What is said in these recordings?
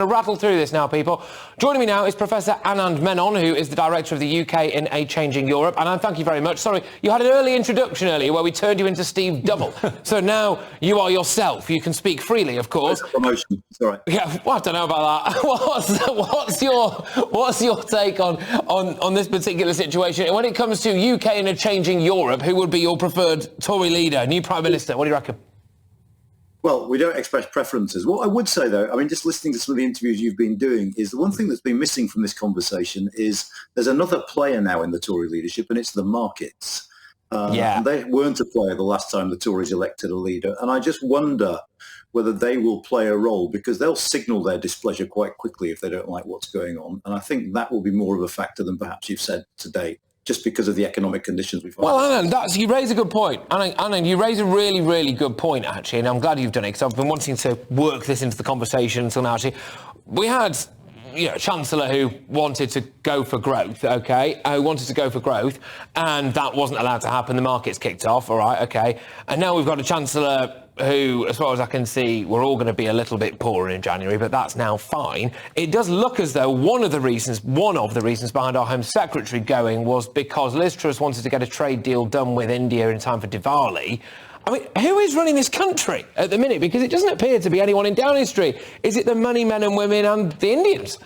Rattle through this now, people. Joining me now is Professor Anand Menon, who is the director of the UK in A Changing Europe. Anand, thank you very much. Sorry, you had an early introduction earlier where we turned you into Steve Double. So now you are yourself. You can speak freely, of course. That's a promotion. It's all right. Yeah, well, I don't know about that. What's your take on this particular situation? When it comes to UK in A Changing Europe, who would be your preferred Tory leader, new Prime Minister? What do you reckon? Well, we don't express preferences. What I would say, though, I mean, just listening to some of the interviews you've been doing, is the one thing that's been missing from this conversation is there's another player now in the Tory leadership, and it's the markets. And they weren't a player the last time the Tories elected a leader. And I just wonder whether they will play a role, because they'll signal their displeasure quite quickly if they don't like what's going on. And I think that will be more of a factor than perhaps you've said today, just because of the economic conditions we find. Well, Anand, you raise a good point. Anand, you raise a really, really good point, actually, and I'm glad you've done it, because I've been wanting to work this into the conversation until now, actually. We had a Chancellor who wanted to go for growth, who wanted to go for growth, and that wasn't allowed to happen. The markets kicked off, all right, OK. And now we've got a Chancellor who, as far as I can see, we're all going to be a little bit poorer in January, but that's now fine. It does look as though one of the reasons behind our Home Secretary going was because Liz Truss wanted to get a trade deal done with India in time for Diwali. I mean, who is running this country at the minute? Because it doesn't appear to be anyone in Downing Street. Is it the money men and women and the Indians?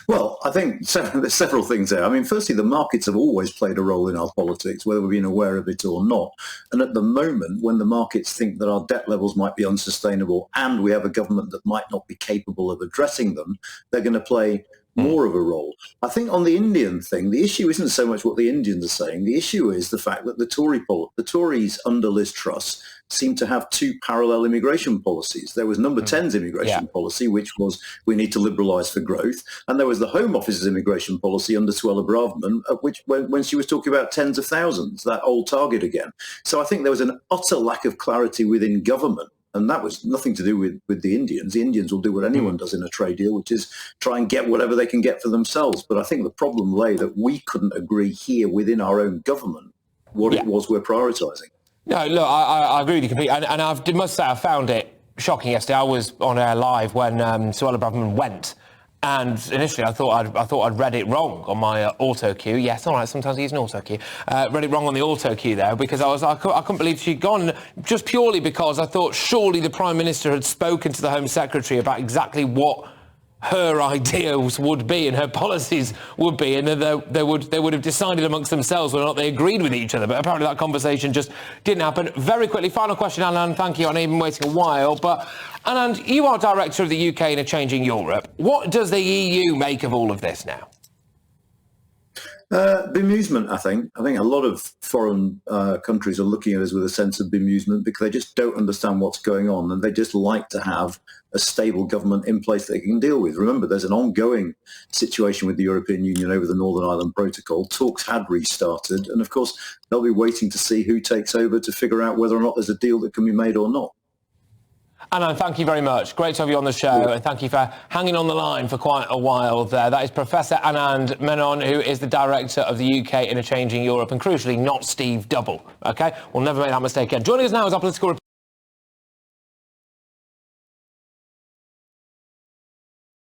Well, I think there's several things there. I mean, firstly, the markets have always played a role in our politics, whether we've been aware of it or not. And at the moment, when the markets think that our debt levels might be unsustainable and we have a government that might not be capable of addressing them, they're going to play more of a role. I think on the Indian thing, the issue isn't so much what the Indians are saying. The issue is the fact that the Tories under Liz Truss seem to have two parallel immigration policies. There was Number 10's immigration policy, which was we need to liberalise for growth. And there was the Home Office's immigration policy under Suella Braverman, which when she was talking about tens of thousands, that old target again. So I think there was an utter lack of clarity within government. And that was nothing to do with the Indians. The Indians will do what anyone does in a trade deal, which is try and get whatever they can get for themselves. But I think the problem lay that we couldn't agree here within our own government what it was we're prioritising. No, look, I agree with you completely. And I must say I found it shocking yesterday. I was on air live when Suella Braverman went. And initially, I thought I'd read it wrong on my auto cue. Yes, all right. Sometimes I use an auto cue. Read it wrong on the auto cue there because I couldn't believe she'd gone, just purely because I thought surely the Prime Minister had spoken to the Home Secretary about exactly what her ideals would be and her policies would be, and then they would have decided amongst themselves whether or not they agreed with each other. But apparently that conversation just didn't happen. Very quickly, final question, Anand. Thank you. I know you've been waiting a while, but Anand, you are director of the UK in A Changing Europe. What does the EU make of all of this now? Bemusement, I think. I think a lot of foreign countries are looking at us with a sense of bemusement because they just don't understand what's going on, and they just like to have a stable government in place that they can deal with. Remember, there's an ongoing situation with the European Union over the Northern Ireland Protocol. Talks had restarted, and of course, they'll be waiting to see who takes over to figure out whether or not there's a deal that can be made or not. Anand, thank you very much. Great to have you on the show, and thank you for hanging on the line for quite a while there. That is Professor Anand Menon, who is the director of the UK in A Changing Europe, and crucially, not Steve Double. OK? We'll never make that mistake again. Joining us now is our political